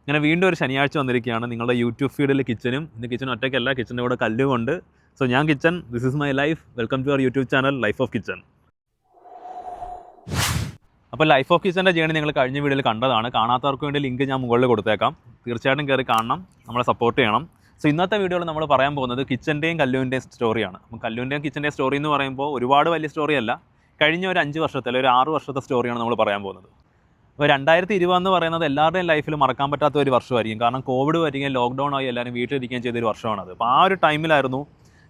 ഇങ്ങനെ വീണ്ടും ഒരു ശനിയാഴ്ച വന്നിരിക്കുകയാണ് നിങ്ങളുടെ യൂട്യൂബ് ഫീഡിൽ കിച്ചനും. ഇന്ന് കിച്ചൻ ഒറ്റയ്ക്കല്ല, കിച്ചൻ്റെ കൂടെ കല്ലുമുണ്ട്. സോ ഞാൻ Kichan, this is my life. Welcome to our YouTube channel life of Kichan. അപ്പോൾ ലൈഫ് ഓഫ് കിച്ചൻ്റെ ജേണി നിങ്ങൾ കഴിഞ്ഞ വീഡിയോയിൽ കണ്ടതാണ്. കാണാത്തവർക്ക് വേണ്ടി ലിങ്ക് ഞാൻ മുകളിൽ കൊടുത്തേക്കാം. തീർച്ചയായിട്ടും കയറി കാണണം, നമ്മളെ സപ്പോർട്ട് ചെയ്യണം. സോ ഇന്നത്തെ വീഡിയോയിൽ നമ്മൾ പറയാൻ പോകുന്നത് കിച്ചൻ്റെയും കല്ലുവിൻ്റെയും സ്റ്റോറിയാണ്. അപ്പം കല്ലുവിൻ്റെയും കിച്ചൻ്റെയും സ്റ്റോറി എന്ന് പറയുമ്പോൾ ഒരുപാട് വലിയ സ്റ്റോറിയല്ല, കഴിഞ്ഞ ഒരു 5 വർഷത്തെ അല്ലെങ്കിൽ ഒരു 6 വർഷത്തെ സ്റ്റോറിയാണ് നമ്മൾ പറയാൻ പോകുന്നത്. അപ്പോൾ 2020 എന്ന് പറയുന്നത് എല്ലാവരുടെയും ലൈഫിൽ മറക്കാൻ പറ്റാത്ത ഒരു വർഷമായിരിക്കും. കാരണം കോവിഡ് വരികയും ലോക്ക്ഡൗൺ ആയി എല്ലാവരും വീട്ടിലിരിക്കുകയും ചെയ്തൊരു വർഷമാണത്. അപ്പോൾ ആ ഒരു ടൈമിലായിരുന്നു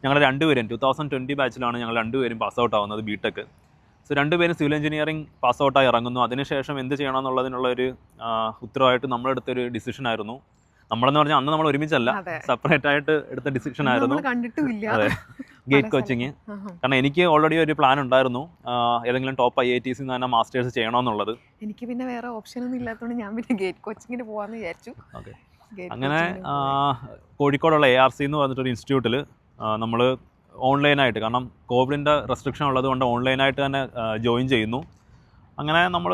ഞങ്ങൾ രണ്ടുപേരും 2020 ബാച്ചിലാണ് ഞങ്ങൾ രണ്ടുപേരും പാസ് ഔട്ട് ആവുന്നത് ബിടെക്. സോ രണ്ടുപേരും സിവിൽ എഞ്ചിനീയറിംഗ് പാസ് ഔട്ടായി ഇറങ്ങുന്നു. അതിനുശേഷം എന്ത് ചെയ്യണം എന്നുള്ളതിനുള്ള ഒരു ഉത്തരവായിട്ട് നമ്മളെടുത്തൊരു ഡിസിഷനായിരുന്നു. നമ്മളെന്ന് പറഞ്ഞാൽ അന്ന് നമ്മൾ ഒരുമിച്ചല്ല, സെപ്പറേറ്റ് ആയിട്ട് എടുത്ത ഡിസിഷൻ ആയിരുന്നു. അതെ, ഗേറ്റ് കോച്ചിങ്. കാരണം എനിക്ക് ഓൾറെഡി ഒരു പ്ലാൻ ഉണ്ടായിരുന്നു, ഏതെങ്കിലും ടോപ്പ് IITs തന്നെ മാസ്റ്റേഴ്സ് ചെയ്യണമെന്നുള്ളത്. എനിക്ക് പിന്നെ വേറെ ഓപ്ഷൻ ഒന്നും ഇല്ലാത്തതുകൊണ്ട് ഞാൻ പിന്നെ ഗേറ്റ് കോച്ചിങ്ങിന് പോകാമെന്ന് വിചാരിച്ചു. ഓക്കെ, അങ്ങനെ കോഴിക്കോടുള്ള ARC എന്ന് പറഞ്ഞിട്ടൊരു ഇൻസ്റ്റിറ്റ്യൂട്ടിൽ നമ്മൾ ഓൺലൈനായിട്ട്, കാരണം കോവിഡിൻ്റെ റെസ്ട്രിക്ഷൻ ഉള്ളത് കൊണ്ട് ഓൺലൈനായിട്ട് തന്നെ ജോയിൻ ചെയ്യുന്നു. അങ്ങനെ നമ്മൾ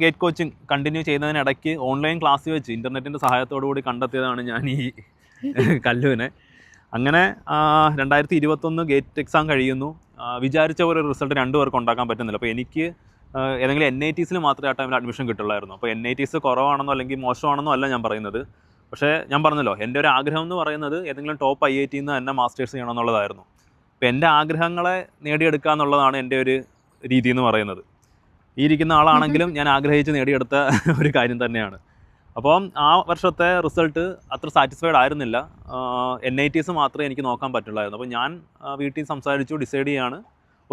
ഗേറ്റ് കോച്ചിങ് കണ്ടിന്യൂ ചെയ്യുന്നതിനിടയ്ക്ക് ഓൺലൈൻ ക്ലാസ് വെച്ച് ഇൻ്റർനെറ്റിൻ്റെ സഹായത്തോടു കൂടി കണ്ടെത്തിയതാണ് ഞാൻ ഈ കല്ലുവിനെ. അങ്ങനെ 2021 ഗേറ്റ് എക്സാം കഴിയുന്നു. വിചാരിച്ച ഒരു റിസൾട്ട് 2 പേർക്ക് ഉണ്ടാക്കാൻ പറ്റുന്നില്ല. അപ്പോൾ എനിക്ക് ഏതെങ്കിലും NITs മാത്രമേ ആ ടൈമിൽ അഡ്മിഷൻ കിട്ടുള്ളായിരുന്നു. അപ്പോൾ NITs കുറവാണെന്നോ അല്ലെങ്കിൽ മോശമാണെന്നോ അല്ല ഞാൻ പറയുന്നത്. പക്ഷേ ഞാൻ പറഞ്ഞല്ലോ, എൻ്റെ ഒരു ആഗ്രഹം എന്ന് പറയുന്നത് ഏതെങ്കിലും ടോപ്പ് IITയിൽ നിന്ന് തന്നെ മാസ്റ്റേഴ്സ് ചെയ്യണം എന്നുള്ളതായിരുന്നു. അപ്പോൾ എൻ്റെ ആഗ്രഹങ്ങളെ നേടിയെടുക്കുക എന്നുള്ളതാണ് എൻ്റെ ഒരു രീതി എന്ന് പറയുന്നത്. ഈ ഇരിക്കുന്ന ആളാണെങ്കിലും ഞാൻ ആഗ്രഹിച്ച് നേടിയെടുത്ത ഒരു കാര്യം തന്നെയാണ്. അപ്പം ആ വർഷത്തെ റിസൾട്ട് അത്ര സാറ്റിസ്ഫൈഡ് ആയിരുന്നില്ല. NITs മാത്രമേ എനിക്ക് നോക്കാൻ പറ്റുള്ളായിരുന്നു. അപ്പോൾ ഞാൻ വീട്ടിൽ സംസാരിച്ചു, ഡിസൈഡ് ചെയ്യാണ്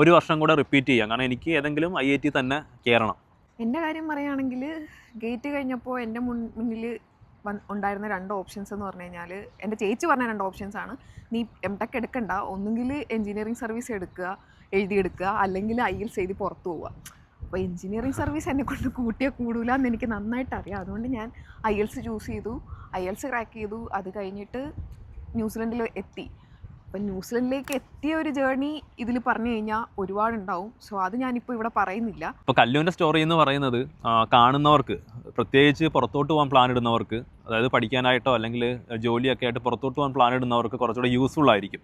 1 വർഷം കൂടെ റിപ്പീറ്റ് ചെയ്യാം. കാരണം എനിക്ക് ഏതെങ്കിലും IIT തന്നെ കയറണം. എൻ്റെ കാര്യം പറയുകയാണെങ്കിൽ ഗേറ്റ് കഴിഞ്ഞപ്പോൾ എൻ്റെ മുന്നിൽ ഉണ്ടായിരുന്ന 2 ഓപ്ഷൻസ് എന്ന് പറഞ്ഞു കഴിഞ്ഞാൽ, എൻ്റെ ചേച്ചി പറഞ്ഞ 2 ഓപ്ഷൻസ് ആണ്. നീ MTech എടുക്കണ്ട, ഒന്നുകിൽ എഞ്ചിനീയറിംഗ് സർവീസ് എഴുതിയെടുക്കുക, അല്ലെങ്കിൽ IELTS എഴുതി പുറത്തു പോവുക. അപ്പോൾ എഞ്ചിനീയറിംഗ് സർവീസ് എന്നെ കൊണ്ട് കൂടില്ല എന്ന് എനിക്ക് നന്നായിട്ട് അറിയാം. അതുകൊണ്ട് ഞാൻ IELTS ചൂസ് ചെയ്തു, IELTS ക്രാക്ക് ചെയ്തു. അത് കഴിഞ്ഞിട്ട് ന്യൂസിലൻഡിൽ എത്തി. അപ്പം ന്യൂസിലൻഡിലേക്ക് എത്തിയ ഒരു ജേർണി ഇതിൽ പറഞ്ഞു കഴിഞ്ഞാൽ ഒരുപാടുണ്ടാവും. സോ അത് ഞാനിപ്പോൾ ഇവിടെ പറയുന്നില്ല. ഇപ്പോൾ കല്ലുവിൻ്റെ സ്റ്റോറി എന്ന് പറയുന്നത് കാണുന്നവർക്ക്, പ്രത്യേകിച്ച് പുറത്തോട്ട് പോകാൻ പ്ലാൻ ഇടുന്നവർക്ക്, അതായത് പഠിക്കാനായിട്ടോ അല്ലെങ്കിൽ ജോലിയൊക്കെ ആയിട്ട് പുറത്തോട്ട് പോകാൻ പ്ലാൻ ഇടുന്നവർക്ക് കുറച്ചുകൂടെ യൂസ്ഫുൾ ആയിരിക്കും.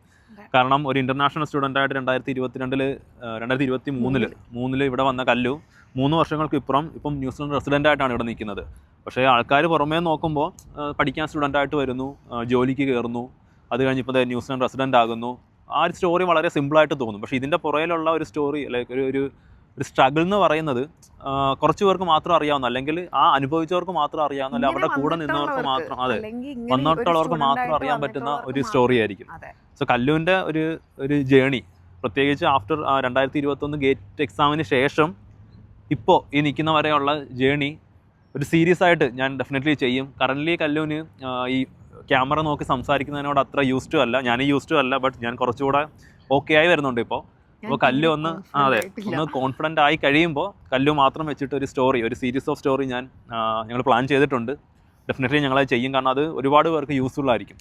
കാരണം ഒരു ഇൻ്റർനാഷണൽ സ്റ്റുഡൻ്റായിട്ട് 2023 ഇവിടെ വന്ന കല്ലു 3 വർഷങ്ങൾക്ക് ഇപ്പം ന്യൂസിലൻഡ് റെസിഡൻ്റായിട്ടാണ് ഇവിടെ നിൽക്കുന്നത്. പക്ഷേ ആൾക്കാർ പുറമേ നോക്കുമ്പോൾ പഠിക്കാൻ സ്റ്റുഡൻ്റായിട്ട് വരുന്നു, ജോലിക്ക് കയറുന്നു, അത് കഴിഞ്ഞിപ്പോൾ ന്യൂസിലൻഡ് റെസിഡൻ്റ് ആകുന്നു. ആ ഒരു സ്റ്റോറി വളരെ സിമ്പിളായിട്ട് തോന്നും. പക്ഷേ ഇതിൻ്റെ പുറയിലുള്ള ഒരു സ്റ്റോറി, ലൈക്ക് ഒരു സ്ട്രഗിൾ എന്ന് പറയുന്നത് കുറച്ച് പേർക്ക് മാത്രം അറിയാവുന്ന, അല്ലെങ്കിൽ ആ അനുഭവിച്ചവർക്ക് മാത്രം അറിയാവുന്ന, അല്ലെങ്കിൽ അവരുടെ കൂടെ നിന്നവർക്ക് മാത്രം, അതെ, വന്നിട്ടുള്ളവർക്ക് മാത്രം അറിയാൻ പറ്റുന്ന ഒരു സ്റ്റോറി ആയിരിക്കും. സോ കല്ലുവിൻ്റെ ഒരു ജേണി, പ്രത്യേകിച്ച് ആഫ്റ്റർ 2021 ഗേറ്റ് എക്സാമിന് ശേഷം ഇപ്പോൾ ഈ നിൽക്കുന്ന വരെയുള്ള ജേണി ഒരു സീരിയസ് ആയിട്ട് ഞാൻ ഡെഫിനറ്റ്ലി ചെയ്യും. കറൻ്റ്ലി കല്ലുവിന് ഈ ക്യാമറ നോക്കി സംസാരിക്കുന്നതിനോട് അത്ര യൂസ്ഡ് അല്ല, ഞാൻ യൂസ്ഡ് അല്ല, ബട്ട് ഞാൻ കുറച്ചുകൂടെ ഓക്കെ ആയി വരുന്നുണ്ട് ഇപ്പോൾ. അപ്പോൾ കല്ലു ഒന്ന് കോൺഫിഡൻ്റ് ആയി കഴിയുമ്പോൾ കല്ലു മാത്രം വെച്ചിട്ട് ഒരു സ്റ്റോറി, ഒരു സീരീസ് ഓഫ് സ്റ്റോറി ഞങ്ങൾ പ്ലാൻ ചെയ്തിട്ടുണ്ട്. ഡെഫിനറ്റ്ലി ഞങ്ങളത് ചെയ്യും, കാരണം അത് ഒരുപാട് പേർക്ക് യൂസ്ഫുൾ ആയിരിക്കും.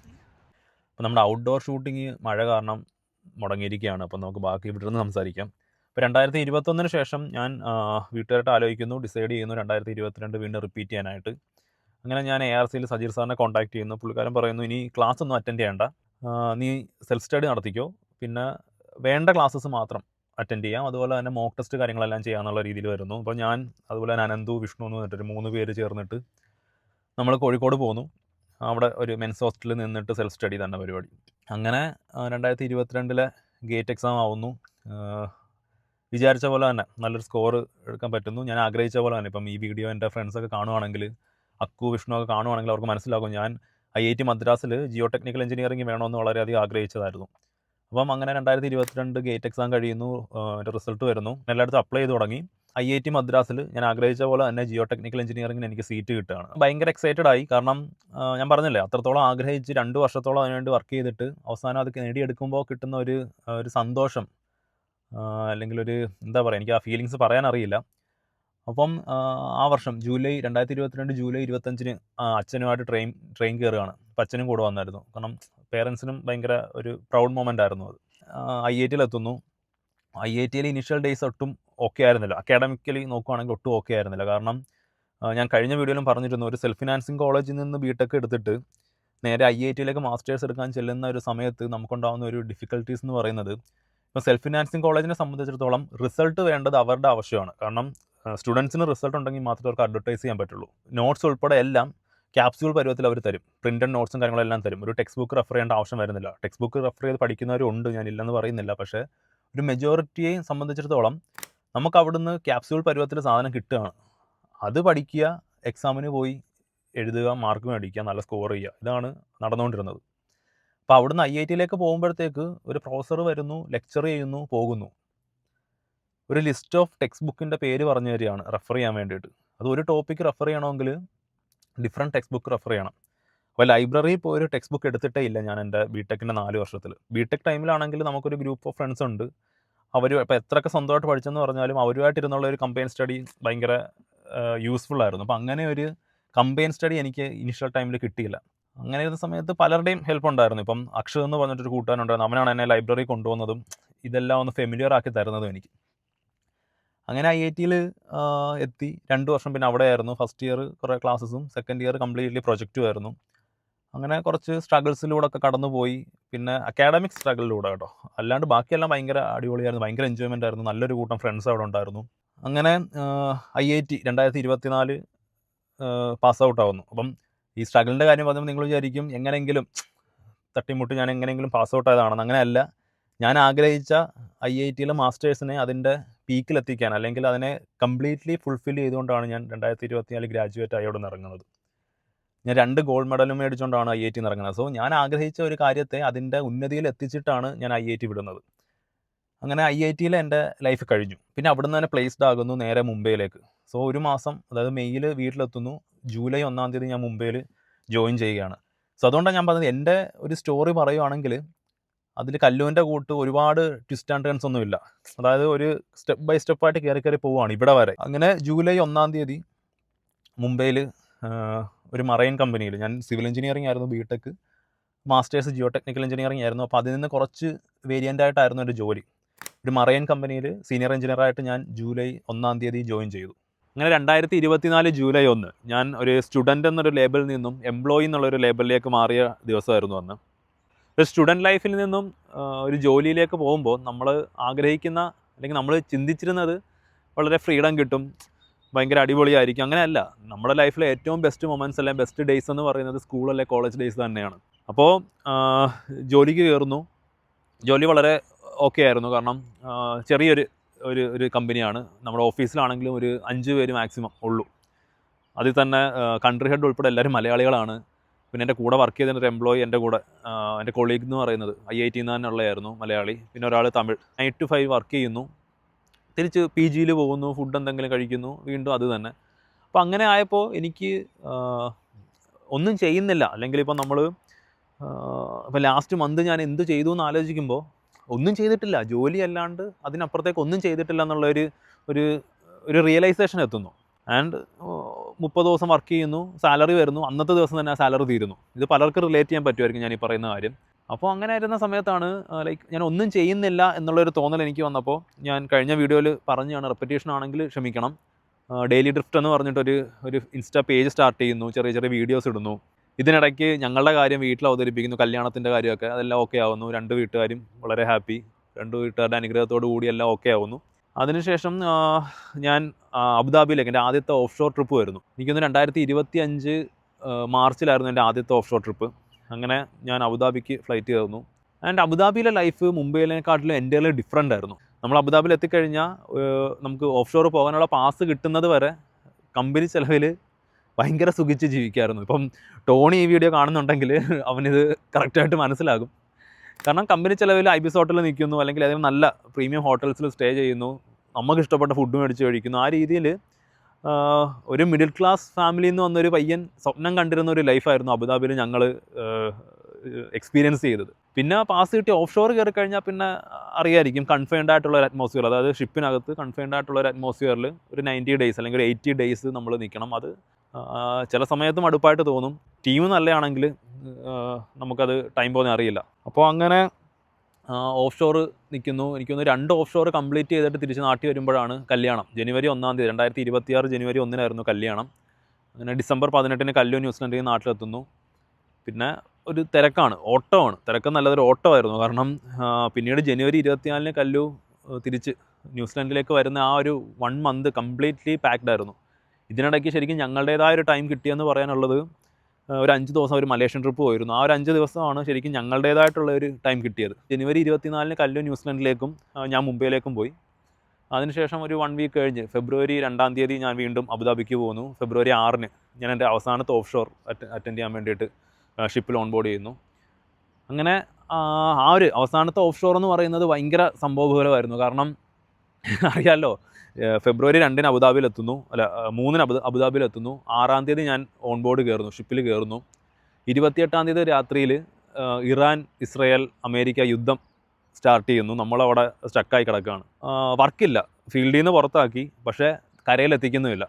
അപ്പോൾ നമ്മുടെ ഔട്ട്ഡോർ ഷൂട്ടിങ് മഴ കാരണം മുടങ്ങിയിരിക്കുകയാണ്. അപ്പോൾ നമുക്ക് ബാക്കി ഇവിടെ നിന്ന് സംസാരിക്കാം. ഇപ്പോൾ 2021 ശേഷം ഞാൻ വീട്ടുകാരായിട്ട് ആലോചിക്കുന്നു, ഡിസൈഡ് ചെയ്യുന്നു 2022 വീണ്ടും റിപ്പീറ്റ് ചെയ്യാനായിട്ട്. അങ്ങനെ ഞാൻ ARCയിൽ സജീർ സാറിനെ കോൺടാക്ട് ചെയ്യുന്നു. പുള്ളിക്കാരൻ പറയുന്നു, ഇനി ക്ലാസ് ഒന്നും അറ്റൻഡ് ചെയ്യേണ്ട, നീ സെൽഫ് സ്റ്റഡി നടത്തിക്കോ, പിന്നെ വേണ്ട ക്ലാസ്സസ് മാത്രം അറ്റൻഡ് ചെയ്യാം, അതുപോലെ തന്നെ മോക്ക് ടെസ്റ്റ് കാര്യങ്ങളെല്ലാം ചെയ്യാമെന്നുള്ള രീതിയിൽ വരുന്നു. അപ്പോൾ ഞാൻ, അതുപോലെ തന്നെ അനന്തു, വിഷ്ണു എന്ന് പറഞ്ഞിട്ടൊരു 3 പേര് ചേർന്നിട്ട് നമ്മൾ കോഴിക്കോട് പോകുന്നു. അവിടെ ഒരു മെൻസ് ഹോസ്റ്റലിൽ നിന്നിട്ട് സെൽഫ് സ്റ്റഡി തന്നെ പരിപാടി. അങ്ങനെ 2022 ഗേറ്റ് എക്സാം ആവുന്നു. വിചാരിച്ച പോലെ തന്നെ നല്ലൊരു സ്കോർ എടുക്കാൻ പറ്റുന്നു. ഞാൻ ആഗ്രഹിച്ച പോലെ തന്നെ. ഇപ്പം ഈ വീഡിയോ എൻ്റെ ഫ്രണ്ട്സൊക്കെ കാണുവാണെങ്കിൽ, അക്കു, വിഷ്ണു ഒക്കെ കാണുവാണെങ്കിൽ അവർക്ക് മനസ്സിലാക്കും ഞാൻ IIT മദ്രാസിൽ ജിയോ ടെക്നിക്കൽ എഞ്ചിനീയറിംഗ് വേണമെന്ന് വളരെയധികം ആഗ്രഹിച്ചതായിരുന്നു. അപ്പം അങ്ങനെ 2022 ഗേറ്റ് എക്സാം കഴിയുന്നു, എൻ്റെ റിസൾട്ട് വരുന്നു, എല്ലായിടത്തും അപ്ലൈ ചെയ്ത് തുടങ്ങി. IIT മദ്രാസിൽ ഞാൻ ആഗ്രഹിച്ച പോലെ തന്നെ ജിയോ ടെക്നിക്കൽ എഞ്ചിനീയറിംഗിന് എനിക്ക് സീറ്റ് കിട്ടുകയാണ്. ഭയങ്കര എക്സൈറ്റഡ് ആയി. കാരണം ഞാൻ പറഞ്ഞില്ലേ, അത്രത്തോളം ആഗ്രഹിച്ച് 2 വർഷത്തോളം അതിനുവേണ്ടി വർക്ക് ചെയ്തിട്ട് അവസാനം അത് നേടിയെടുക്കുമ്പോൾ കിട്ടുന്ന ഒരു സന്തോഷം, അല്ലെങ്കിൽ എന്താ പറയുക, എനിക്ക് ആ ഫീലിങ്സ് പറയാനറിയില്ല. അപ്പം ആ വർഷം 2022 ജൂലൈ 25 അച്ഛനുമായിട്ട് ട്രെയിൻ കയറുകയാണ്. അപ്പം അച്ഛനും കൂടെ വന്നായിരുന്നു. കാരണം പേരൻസിനും ഭയങ്കര ഒരു പ്രൗഡ് മൊമെൻ്റ് ആയിരുന്നു അത്. IITയിൽ എത്തുന്നു. IITയിൽ ഇനിഷ്യൽ ഡേയ്സ് ഒട്ടും ഓക്കെ ആയിരുന്നില്ല. അക്കാഡമിക്കലി നോക്കുവാണെങ്കിൽ ഒട്ടും ഓക്കെ ആയിരുന്നില്ല. കാരണം ഞാൻ കഴിഞ്ഞ വീഡിയോയിലും പറഞ്ഞിരുന്നു, ഒരു സെൽഫ് ഫിനാൻസിങ് കോളേജിൽ നിന്ന് ബിടെക് എടുത്തിട്ട് നേരെ IITയിലേക്ക് മാസ്റ്റേഴ്സ് എടുക്കാൻ ചെല്ലുന്ന ഒരു സമയത്ത് നമുക്കുണ്ടാകുന്ന ഒരു ഡിഫിക്കൽട്ടീസ് എന്ന് പറയുന്നത്, ഇപ്പോൾ സെൽഫ് ഫിനാൻസിങ് കോളേജിനെ സംബന്ധിച്ചിടത്തോളം റിസൾട്ട് വേണ്ടത് അവരുടെ ആവശ്യമാണ്. കാരണം സ്റ്റുഡൻസിന് റിസൾട്ട് ഉണ്ടെങ്കിൽ മാത്രമേ അവർക്ക് അഡ്വർടൈസ് ചെയ്യാൻ പറ്റുള്ളൂ. നോട്ട്സ് ഉൾപ്പെടെ എല്ലാം ക്യാപ്സ്യൂൾ പരുവത്തിൽ അവർ തരും. പ്രിൻ്റഡ് നോട്ട്സും കാര്യങ്ങളെല്ലാം തരും. ഒരു ടെക്സ്റ്റ് ബുക്ക് റെഫർ ചെയ്യേണ്ട ആവശ്യം വരുന്നില്ല. ടെക്സ്റ്റ് ബുക്ക് റെഫർ ചെയ്ത് പഠിക്കുന്നവരും ഉണ്ട്, ഞാനില്ലെന്ന് പറയുന്നില്ല. പക്ഷേ ഒരു മെജോറിറ്റിയെ സംബന്ധിച്ചിടത്തോളം നമുക്ക് അവിടുന്ന് ക്യാപ്സ്യൂൾ പരുവത്തിൽ സാധനം കിട്ടുകയാണ്. അത് പഠിക്കുക, എക്സാമിന് പോയി എഴുതുക, മാർക്ക് മേടിക്കുക, നല്ല സ്കോർ ചെയ്യുക, ഇതാണ് നടന്നുകൊണ്ടിരുന്നത്. അപ്പോൾ അവിടുന്ന് IITയിലേക്ക് പോകുമ്പോഴത്തേക്ക് ഒരു പ്രൊഫസർ വരുന്നു, ലെക്ചർ ചെയ്യുന്നു, പോകുന്നു. ഒരു ലിസ്റ്റ് ഓഫ് ടെക്സ്റ്റ് ബുക്കിൻ്റെ പേര് പറഞ്ഞു തരികയാണ് റെഫർ ചെയ്യാൻ വേണ്ടിയിട്ട്. അത് ഒരു ടോപ്പിക്ക് റെഫർ ചെയ്യണമെങ്കിൽ ഡിഫറെൻറ്റ് ടെക്സ്റ്റ് ബുക്ക് റെഫർ ചെയ്യണം. അപ്പോൾ ലൈബ്രറിയിൽ പോയി ഒരു ടെക്സ്റ്റ് ബുക്ക് എടുത്തിട്ടേ ഇല്ല ഞാൻ എൻ്റെ ബിടെക്കിൻ്റെ 4 വർഷത്തിൽ. ബിടെക് ടൈമിലാണെങ്കിൽ നമുക്കൊരു ഗ്രൂപ്പ് ഓഫ് ഫ്രണ്ട്സ് ഉണ്ട്. അവർ ഇപ്പോൾ എത്രയൊക്കെ സ്വന്തമായിട്ട് പഠിച്ചെന്ന് പറഞ്ഞാലും അവരുമായിട്ടിരുന്നുള്ള ഒരു കമ്പൈൻ സ്റ്റഡി ഭയങ്കര യൂസ്ഫുൾ ആയിരുന്നു. അപ്പോൾ അങ്ങനെ ഒരു കമ്പൈൻ സ്റ്റഡി എനിക്ക് ഇനിഷ്യൽ ടൈമിൽ കിട്ടിയില്ല. അങ്ങനെ ഇരുന്ന സമയത്ത് പലരുടെയും ഹെൽപ്പ് ഉണ്ടായിരുന്നു. ഇപ്പം അക്ഷയ് എന്ന് പറഞ്ഞിട്ടൊരു കൂട്ടുകാരുണ്ടായിരുന്നു. അവനാണ് എന്നെ ലൈബ്രറി കൊണ്ടുവന്നതും ഇതെല്ലാം ഒന്ന് ഫെമിലിയർ ആക്കി തരുന്നതും എനിക്ക്. അങ്ങനെ IITയിൽ എത്തി 2 വർഷം പിന്നെ അവിടെയായിരുന്നു. ഫസ്റ്റ് ഇയർ കുറേ ക്ലാസ്സസും സെക്കൻഡ് ഇയർ കംപ്ലീറ്റ്ലി പ്രൊജക്റ്റും ആയിരുന്നു. അങ്ങനെ കുറച്ച് സ്ട്രഗിൾസിലൂടെ ഒക്കെ കടന്നുപോയി. പിന്നെ അക്കാഡമിക് സ്ട്രഗിളിലൂടെ കേട്ടോ, അല്ലാണ്ട് ബാക്കിയെല്ലാം ഭയങ്കര അടിപൊളിയായിരുന്നു, ഭയങ്കര എൻജോയ്മെൻ്റ് ആയിരുന്നു. നല്ലൊരു കൂട്ടം ഫ്രണ്ട്സ് അവിടെ ഉണ്ടായിരുന്നു. അങ്ങനെ IIT 2024 പാസ് ഔട്ട് ആവുന്നു. അപ്പം ഈ സ്ട്രഗിളിൻ്റെ കാര്യം പറയുമ്പോൾ നിങ്ങൾ വിചാരിക്കും എങ്ങനെയെങ്കിലും തട്ടിമുട്ടി ഞാൻ എങ്ങനെയെങ്കിലും പാസ് ഔട്ട് ആയതാണെന്ന്. അങ്ങനെയല്ല. ഞാൻ ആഗ്രഹിച്ച IITയിലെ മാസ്റ്റേഴ്സിനെ അതിൻ്റെ പീക്കിലെത്തിക്കാൻ, അല്ലെങ്കിൽ അതിനെ കംപ്ലീറ്റ്ലി ഫുൾഫിൽ ചെയ്തുകൊണ്ടാണ് ഞാൻ 2024 ഗ്രാജുവേറ്റ് ആയി അവിടെ നിന്ന് ഇറങ്ങുന്നത്. ഞാൻ 2 ഗോൾഡ് മെഡലും മേടിച്ചുകൊണ്ടാണ് IIT ഇറങ്ങുന്നത്. സോ ഞാൻ ആഗ്രഹിച്ച ഒരു കാര്യത്തെ അതിൻ്റെ ഉന്നതിയിൽ എത്തിച്ചിട്ടാണ് ഞാൻ IIT വിടുന്നത്. അങ്ങനെ IITയിൽ എൻ്റെ ലൈഫ് കഴിഞ്ഞു. പിന്നെ അവിടുന്ന് തന്നെ പ്ലേസ്ഡ് ആകുന്നു നേരെ മുംബൈയിലേക്ക്. സോ ഒരു മാസം, അതായത് മെയ്യിൽ വീട്ടിലെത്തുന്നു, ജൂലൈ 1-ാം തീയതി ഞാൻ മുംബൈയിൽ ജോയിൻ ചെയ്യുകയാണ്. സോ അതുകൊണ്ടാണ് ഞാൻ പറഞ്ഞത്, എൻ്റെ ഒരു സ്റ്റോറി പറയുകയാണെങ്കിൽ അതിൽ കല്ലുവിൻ്റെ കൂട്ട് ഒരുപാട് ട്വിസ്റ്റ് ആൻഡ് ടേൺസ് ഒന്നുമില്ല. അതായത് ഒരു സ്റ്റെപ്പ് ബൈ സ്റ്റെപ്പായിട്ട് കയറി പോവുകയാണ് ഇവിടെ വരെ. അങ്ങനെ ജൂലൈ 1-ാം തീയതി മുംബൈയിൽ ഒരു മറൈൻ കമ്പനിയിൽ, ഞാൻ സിവിൽ എഞ്ചിനീയറിംഗ് ആയിരുന്നു B Tech, masters geotechnical engineering ആയിരുന്നു. അപ്പോൾ അതിൽ നിന്ന് കുറച്ച് വേരിയൻ്റ് ആയിട്ടായിരുന്നു ഒരു ജോലി. ഒരു മറൈൻ കമ്പനിയിൽ സീനിയർ എഞ്ചിനീയറായിട്ട് ഞാൻ ജൂലൈ 1-ാം തീയതി ജോയിൻ ചെയ്തു. അങ്ങനെ 2024 ജൂലൈ 1 ഞാൻ ഒരു സ്റ്റുഡൻ്റ് എന്നൊരു ലേബലിൽ നിന്നും എംപ്ലോയി എന്നുള്ളൊരു ലേബലിലേക്ക് മാറിയ ദിവസമായിരുന്നു അന്ന്. ഒരു സ്റ്റുഡൻറ്റ് ലൈഫിൽ നിന്നും ഒരു ജോലിയിലേക്ക് പോകുമ്പോൾ നമ്മൾ ആഗ്രഹിക്കുന്ന, അല്ലെങ്കിൽ നമ്മൾ ചിന്തിച്ചിരുന്നത് വളരെ ഫ്രീഡം കിട്ടും, ഭയങ്കര അടിപൊളിയായിരിക്കും. അങ്ങനെയല്ല. നമ്മുടെ ലൈഫിലെ ഏറ്റവും ബെസ്റ്റ് മൊമെൻറ്റ്സ് അല്ലെങ്കിൽ ബെസ്റ്റ് ഡേയ്സ് എന്ന് പറയുന്നത് സ്കൂൾ അല്ലെങ്കിൽ കോളേജ് ഡേയ്സ് തന്നെയാണ്. അപ്പോൾ ജോലിക്ക് കയറുന്നു. ജോലി വളരെ ഓക്കെ ആയിരുന്നു. കാരണം ചെറിയൊരു ഒരു കമ്പനിയാണ്. നമ്മുടെ ഓഫീസിലാണെങ്കിലും ഒരു 5 പേര് മാക്സിമം ഉള്ളൂ. അതിൽ തന്നെ കൺട്രി ഹെഡ് ഉൾപ്പെടെ എല്ലാവരും മലയാളികളാണ്. പിന്നെ എൻ്റെ കൂടെ വർക്ക് ചെയ്തിരുന്നൊരു എംപ്ലോയി, എൻ്റെ കൂടെ എൻ്റെ കൊളീഗ് എന്ന് പറയുന്നത് IITയിൽ നിന്ന് തന്നെ ഉള്ളതായിരുന്നു, മലയാളി. പിന്നെ ഒരാൾ തമിഴ്. 9 to 5 വർക്ക് ചെയ്യുന്നു, തിരിച്ച് PGയിൽ പോകുന്നു, ഫുഡ് എന്തെങ്കിലും കഴിക്കുന്നു, വീണ്ടും അത് തന്നെ. അപ്പോൾ അങ്ങനെ ആയപ്പോൾ എനിക്ക് ഒന്നും ചെയ്യുന്നില്ല. അല്ലെങ്കിൽ ഇപ്പം നമ്മൾ ഇപ്പോൾ ലാസ്റ്റ് മന്ത് ഞാൻ എന്ത് ചെയ്തു എന്ന് ആലോചിക്കുമ്പോൾ ഒന്നും ചെയ്തിട്ടില്ല. ജോലി അല്ലാണ്ട് അതിനപ്പുറത്തേക്ക് ഒന്നും ചെയ്തിട്ടില്ല എന്നുള്ളൊരു ഒരു റിയലൈസേഷൻ എത്തുന്നു. ആൻഡ് 30 ദിവസം വർക്ക് ചെയ്യുന്നു, സാലറി വരുന്നു, അന്നത്തെ ദിവസം തന്നെ ആ സാലറി തീരുന്നു. ഇത് പലർക്കും റിലേറ്റ് ചെയ്യാൻ പറ്റുമായിരിക്കും ഞാൻ ഈ പറയുന്ന കാര്യം. അപ്പോൾ അങ്ങനെ വരുന്ന സമയത്താണ് ലൈക്ക് ഞാൻ ഒന്നും ചെയ്യുന്നില്ല എന്നുള്ളൊരു തോന്നൽ എനിക്ക് വന്നപ്പോൾ, ഞാൻ കഴിഞ്ഞ വീഡിയോയിൽ പറഞ്ഞാണ്, റെപ്പറ്റീഷൻ ആണെങ്കിൽ ക്ഷമിക്കണം, ഡെയിലി ഡ്രിഫ്റ്റ് എന്ന് പറഞ്ഞിട്ടൊരു ഇൻസ്റ്റാ പേജ് സ്റ്റാർട്ട് ചെയ്യുന്നു, ചെറിയ ചെറിയ വീഡിയോസ് ഇടുന്നു. ഇതിനിടയ്ക്ക് ഞങ്ങളുടെ കാര്യം വീട്ടിൽ അവതരിപ്പിക്കുന്നു, കല്യാണത്തിൻ്റെ കാര്യമൊക്കെ. അതെല്ലാം ഓക്കെ ആവുന്നു. 2 വീട്ടുകാരും വളരെ ഹാപ്പി, 2 വീട്ടുകാരുടെ അനുഗ്രഹത്തോടു കൂടി എല്ലാം ഓക്കെ ആവുന്നു. അതിനുശേഷം ഞാൻ അബുദാബിയിലേക്ക് എൻ്റെ ആദ്യത്തെ ഓഫ് ഷോർ ട്രിപ്പ് വരുന്നു. എനിക്കൊന്ന് 2025 മാർച്ചിലായിരുന്നു എൻ്റെ ആദ്യത്തെ ഓഫ് ഷോർ ട്രിപ്പ്. അങ്ങനെ ഞാൻ അബുദാബിക്ക് ഫ്ലൈറ്റ് കയറുന്നു. ആൻഡ് അബുദാബിയിലെ ലൈഫ് മുംബൈയിലേക്കാട്ടിലും എൻ്റെയിലും ഡിഫറൻ്റ് ആയിരുന്നു. നമ്മൾ അബുദാബിയിൽ എത്തിക്കഴിഞ്ഞാൽ നമുക്ക് ഓഫ് ഷോർ പോകാനുള്ള പാസ് കിട്ടുന്നത് വരെ കമ്പനി ചിലവിൽ ഭയങ്കര സുഖിച്ച് ജീവിക്കായിരുന്നു. ഇപ്പം ടോണി ഈ വീഡിയോ കാണുന്നുണ്ടെങ്കിൽ അവനിത് കറക്റ്റായിട്ട് മനസ്സിലാകും. കാരണം കമ്പനി ചിലവിൽ IBIS ഹോട്ടലിൽ നിൽക്കുന്നു, അല്ലെങ്കിൽ ഏതെങ്കിലും നല്ല പ്രീമിയം ഹോട്ടൽസിൽ സ്റ്റേ ചെയ്യുന്നു, നമുക്ക് ഇഷ്ടപ്പെട്ട ഫുഡ് മേടിച്ച് കഴിക്കുന്നു. ആ രീതിയിൽ ഒരു മിഡിൽ ക്ലാസ് ഫാമിലിയിൽ നിന്ന് വന്നൊരു പയ്യൻ സ്വപ്നം കണ്ടിരുന്ന ഒരു ലൈഫായിരുന്നു അബുദാബിയിൽ ഞങ്ങൾ എക്സ്പീരിയൻസ് ചെയ്തത്. പിന്നെ പാസ് കിട്ടി ഓഫ് ഷോർ കയറി കഴിഞ്ഞാൽ പിന്നെ അറിയായിരിക്കും, കൺഫൈൻഡ് ആയിട്ടുള്ള ഒരു അറ്റ്മോസ്ഫിയർ, അതായത് ഷിപ്പിനകത്ത് കൺഫൈൻഡ് ആയിട്ടുള്ള ഒരു അറ്റ്മോസ്ഫിയറിൽ ഒരു 90 days അല്ലെങ്കിൽ 80 days നമ്മൾ നിൽക്കണം. അത് ചില സമയത്ത് മടുപ്പായിട്ട് തോന്നും. ടീം നല്ലതാണെങ്കിൽ നമുക്കത് ടൈം പോകുന്നത് അറിയില്ല. അപ്പോൾ അങ്ങനെ ഓഫ് ഷോർ നിൽക്കുന്നു. എനിക്കൊന്ന് 2 ഓഫ് ഷോർ കംപ്ലീറ്റ് ചെയ്തിട്ട് തിരിച്ച് നാട്ടിൽ വരുമ്പോഴാണ് കല്യാണം. ജനുവരി 1-ാം തീയതി 2026 ജനുവരി 1-നായിരുന്നു കല്യാണം. അങ്ങനെ ഡിസംബർ 18 കല്ലു ന്യൂസിലൻഡിൽ നാട്ടിലെത്തുന്നു. പിന്നെ ഒരു തിരക്കാണ്, ഓട്ടമാണ്. തിരക്ക് നല്ലതൊരു ഓട്ടമായിരുന്നു. കാരണം പിന്നീട് ജനുവരി 24 കല്ലു തിരിച്ച് ന്യൂസിലൻഡിലേക്ക് വരുന്ന ആ ഒരു 1 മന്ത് കംപ്ലീറ്റ്ലി പാക്ഡ് ആയിരുന്നു. ഇതിനിടയ്ക്ക് ശരിക്കും ഞങ്ങളുടേതായ ഒരു ടൈം കിട്ടിയെന്ന് പറയാനുള്ളത് ഒരു 5 ദിവസം ഒരു മലേഷ്യൻ ട്രിപ്പ് പോയിരുന്നു. ആ ഒരു 5 ദിവസമാണ് ശരിക്കും ഞങ്ങളുടേതായിട്ടുള്ള ഒരു ടൈം കിട്ടിയത്. ജനുവരി 24 കല്ലു ന്യൂസിലൻഡിലേക്കും ഞാൻ മുംബൈയിലേക്കും പോയി. അതിനുശേഷം ഒരു 1 വീക്ക് കഴിഞ്ഞ് ഫെബ്രുവരി 2-ാം തീയതി ഞാൻ വീണ്ടും അബുദാബിക്ക് പോകുന്നു. ഫെബ്രുവരി 6-ന് ഞാൻ എൻ്റെ അവസാനത്തെ ഓഫ് ഷോർ അറ്റൻഡ് ചെയ്യാൻ വേണ്ടിയിട്ട് ഷിപ്പിൽ ഓൺ ബോർഡ് ചെയ്യുന്നു. അങ്ങനെ ആ ഒരു അവസാനത്തെ ഓഫ് ഷോർ എന്ന് പറയുന്നത് ഭയങ്കര സംഭവബഹുലമായിരുന്നു. കാരണം അറിയാമല്ലോ, ഫെബ്രുവരി 2-ന് അബുദാബിയിലെത്തുന്നു, 3-ന് അബുദാബിയിലെത്തുന്നു. 6-ാം തീയതി ഞാൻ ഓൺ ബോർഡ് കയറുന്നു, ഷിപ്പിൽ കയറുന്നു. 28-ാം തീയതി രാത്രിയിൽ ഇറാൻ, ഇസ്രയേൽ, അമേരിക്ക യുദ്ധം സ്റ്റാർട്ട് ചെയ്യുന്നു. നമ്മളവിടെ സ്റ്റക്കായി കിടക്കുകയാണ്. വർക്കില്ല, ഫീൽഡിൽ നിന്ന് പുറത്താക്കി, പക്ഷേ കരയിലെത്തിക്കുന്നുമില്ല.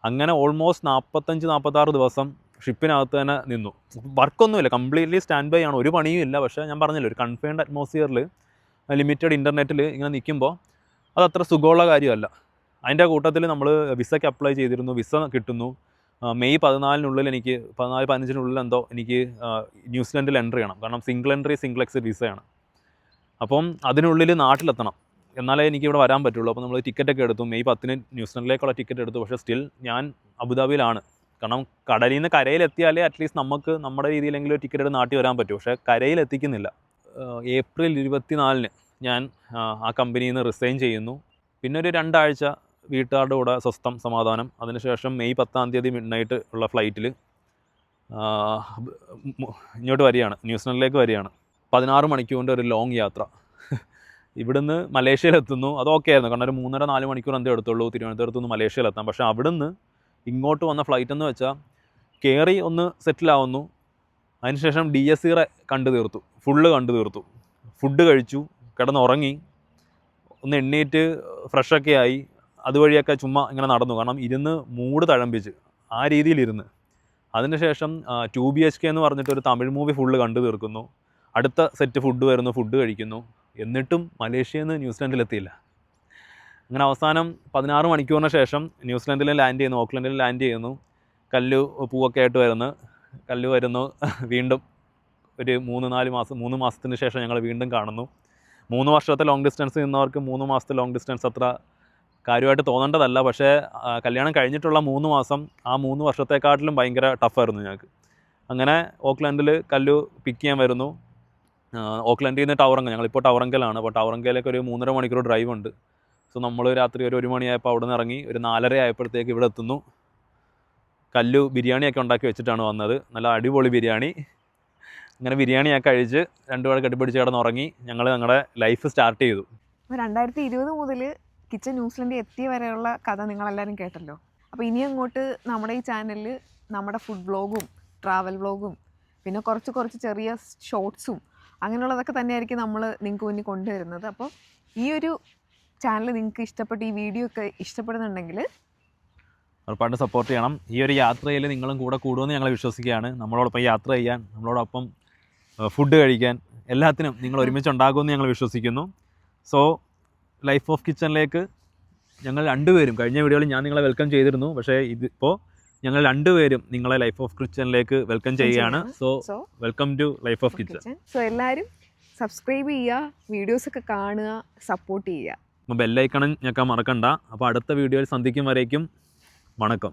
അങ്ങനെ ഓൾമോസ്റ്റ് 45-46 ദിവസം ഷിപ്പിനകത്ത് തന്നെ നിന്നു. വർക്കൊന്നുമില്ല, കംപ്ലീറ്റ്ലി സ്റ്റാൻഡ് ബൈ ആണ്, ഒരു പണിയും ഇല്ല. പക്ഷേ ഞാൻ പറഞ്ഞല്ലോ, ഒരു കൺഫൈൻഡ് അറ്റ്മോസ്ഫിയറിൽ ലിമിറ്റഡ് ഇൻ്റർനെറ്റിൽ ഇങ്ങനെ നിൽക്കുമ്പോൾ അതത്ര സുഖമുള്ള കാര്യമല്ല. അതിൻ്റെ കൂട്ടത്തിൽ നമ്മൾ വിസയ്ക്ക് അപ്ലൈ ചെയ്തിരുന്നു, വിസ കിട്ടുന്നു. മെയ് 14-നുള്ളിൽ എനിക്ക് 14-15-നുള്ളിൽ എന്തോ എനിക്ക് ന്യൂസിലൻഡിൽ എൻട്രി ചെയ്യണം. കാരണം സിംഗിൾ എൻട്രി സിംഗിൾ എക്സിറ്റ് വിസയാണ്. അപ്പം അതിനുള്ളിൽ നാട്ടിലെത്തണം, എന്നാലേ എനിക്ക് ഇവിടെ വരാൻ പറ്റുള്ളൂ. അപ്പോൾ നമ്മൾ ടിക്കറ്റൊക്കെ എടുത്തു. മെയ് 10-ന് ന്യൂസിലൻഡിലേക്കുള്ള ടിക്കറ്റ് എടുത്തു. പക്ഷേ സ്റ്റിൽ ഞാൻ അബുദാബിയിലാണ്. കാരണം കടലിൽ നിന്ന് കരയിലെത്തിയാലേ അറ്റ്ലീസ്റ്റ് നമുക്ക് നമ്മുടെ രീതിയിലെങ്കിലും ടിക്കറ്റ് എടുത്ത് നാട്ടിൽ വരാൻ പറ്റും. പക്ഷേ കരയിലെത്തിക്കുന്നില്ല. ഏപ്രിൽ 24-ന് ഞാൻ ആ കമ്പനിയിൽ നിന്ന് റിസൈൻ ചെയ്യുന്നു. പിന്നെ ഒരു 2 ആഴ്ച വീട്ടുകാരുടെ കൂടെ സ്വസ്ഥം സമാധാനം. അതിനുശേഷം മെയ് 10-ാം തീയതി മിഡ് നൈറ്റ് ഉള്ള ഫ്ലൈറ്റിൽ ഇങ്ങോട്ട് വരികയാണ്, ന്യൂസിലൻഡിലേക്ക് വരികയാണ്. 16 മണിക്കൂറിൻ്റെ ഒരു ലോങ് യാത്ര. ഇവിടുന്ന് മലേഷ്യയിലെത്തുന്നു. അത് ഓക്കെ ആയിരുന്നു, കാരണം ഒരു 3.5-4 മണിക്കൂർ എന്തേ എടുത്തുള്ളൂ തിരുവനന്തപുരത്ത് നിന്ന് മലേഷ്യയിലെത്താം. പക്ഷേ അവിടുന്ന് ഇങ്ങോട്ട് വന്ന ഫ്ലൈറ്റ് എന്ന് വെച്ചാൽ കയറി ഒന്ന് സെറ്റിലാവുന്നു. അതിനുശേഷം DSE കണ്ടു തീർത്തു, ഫുള്ള് കണ്ടു തീർത്തു. ഫുഡ് കഴിച്ചു, കിടന്നുറങ്ങി, ഒന്ന് എണ്ണീറ്റ് ഫ്രഷൊക്കെ ആയി. അതുവഴിയൊക്കെ ചുമ്മാ ഇങ്ങനെ നടന്നു, കാരണം ഇരുന്ന് മൂഡ് തഴമ്പിച്ച് ആ രീതിയിലിരുന്ന്. അതിനുശേഷം 2 BHK എന്ന് പറഞ്ഞിട്ട് ഒരു തമിഴ് മൂവി ഫുള്ള് കണ്ടു തീർക്കുന്നു. അടുത്ത സെറ്റ് ഫുഡ് വരുന്നു, ഫുഡ് കഴിക്കുന്നു. എന്നിട്ടും മലേഷ്യയിൽ നിന്ന് ന്യൂസിലൻഡിലെത്തിയില്ല. അങ്ങനെ അവസാനം 16 മണിക്കൂറിന് ശേഷം ന്യൂസിലൻഡിൽ ലാൻഡ് ചെയ്യുന്നു, ഓക്ലൻഡിൽ ലാൻഡ് ചെയ്യുന്നു. കല്ലു പൂവൊക്കെ ആയിട്ട് വരുന്നു. വീണ്ടും ഒരു 3 മാസത്തിന് ശേഷം ഞങ്ങൾ വീണ്ടും കാണുന്നു. 3 വർഷത്തെ ലോങ് ഡിസ്റ്റൻസ് നിന്നവർക്ക് 3 മാസത്തെ ലോങ് ഡിസ്റ്റൻസ് അത്ര കാര്യമായിട്ട് തോന്നേണ്ടതല്ല. പക്ഷേ കല്യാണം കഴിഞ്ഞിട്ടുള്ള 3 മാസം ആ 3 വർഷത്തെക്കാട്ടിലും ഭയങ്കര ടഫായിരുന്നു ഞങ്ങൾക്ക്. അങ്ങനെ ഓക്ലൻഡിൽ കല്ലു പിക്ക് ചെയ്യാൻ വരുന്നു. ഓക്ലൻഡിൽ നിന്ന് ടവറങ്ക, ഞങ്ങളിപ്പോൾ ടവറങ്കലാണ്. അപ്പോൾ ടവറങ്കയിലേക്ക് ഒരു 3.5 മണിക്കൂർ ഡ്രൈവ് ഉണ്ട്. സോ നമ്മൾ രാത്രി ഒരു 1 മണിയായപ്പോൾ അവിടെ നിന്ന് ഇറങ്ങി ഒരു 4:30 ആയപ്പോഴത്തേക്ക് ഇവിടെ എത്തുന്നു. കല്ലു ബിരിയാണിയൊക്കെ ഉണ്ടാക്കി വെച്ചിട്ടാണ് വന്നത്, നല്ല അടിപൊളി ബിരിയാണി. അങ്ങനെ ബിരിയാണിയൊക്കെ കഴിച്ച് 2 പേർ കെട്ടിപ്പിടിച്ച് കിടന്നുറങ്ങി. ഞങ്ങളുടെ ലൈഫ് സ്റ്റാർട്ട് ചെയ്തു. 2020 മുതൽ കിച്ചൻ ന്യൂസിലൻഡിൽ എത്തിയ വരെയുള്ള കഥ നിങ്ങളെല്ലാവരും കേട്ടല്ലോ. അപ്പോൾ ഇനി അങ്ങോട്ട് നമ്മുടെ ഈ ചാനലിൽ നമ്മുടെ ഫുഡ് വ്ളോഗും ട്രാവൽ വ്ളോഗും പിന്നെ കുറച്ച് ചെറിയ ഷോർട്സും അങ്ങനെയുള്ളതൊക്കെ തന്നെയായിരിക്കും നമ്മൾ നിങ്ങൾക്ക് മുന്നിൽ കൊണ്ടുവരുന്നത്. അപ്പോൾ ഈ ഒരു ചാനൽ നിങ്ങൾക്ക് ഇഷ്ടപ്പെട്ട് ഈ വീഡിയോ ഒക്കെ ഇഷ്ടപ്പെടുന്നുണ്ടെങ്കിൽ ഉറപ്പായിട്ടും സപ്പോർട്ട് ചെയ്യണം. ഈ ഒരു യാത്രയിൽ നിങ്ങളും കൂടെ കൂടുമെന്ന് ഞങ്ങൾ വിശ്വസിക്കുകയാണ്. നമ്മളോടൊപ്പം യാത്ര ചെയ്യാൻ, നമ്മളോടൊപ്പം ഫുഡ് കഴിക്കാൻ, എല്ലാത്തിനും നിങ്ങൾ ഒരുമിച്ചുണ്ടാകുമെന്ന് ഞങ്ങൾ വിശ്വസിക്കുന്നു. സോ ലൈഫ് ഓഫ് കിച്ചണിലേക്ക് ഞങ്ങൾ 2 പേരും, കഴിഞ്ഞ വീഡിയോയിൽ ഞാൻ നിങ്ങളെ വെൽക്കം ചെയ്തിരുന്നു, പക്ഷേ ഇതിപ്പോൾ ഞങ്ങൾ 2 പേരും നിങ്ങളെ ലൈഫ് ഓഫ് കിച്ചണിലേക്ക് വെൽക്കം ചെയ്യുകയാണ്. So welcome to life of Kichan. So എല്ലാവരും സബ്സ്ക്രൈബ് ചെയ്യുക, വീഡിയോസൊക്കെ കാണുക, സപ്പോർട്ട് ചെയ്യുക. അപ്പോൾ ബെല്ലൈക്കൺ ഞെക്കാൻ മറക്കണ്ട. അപ്പോൾ അടുത്ത വീഡിയോയിൽ സന്ധിക്കും വരേക്കും വണക്കം.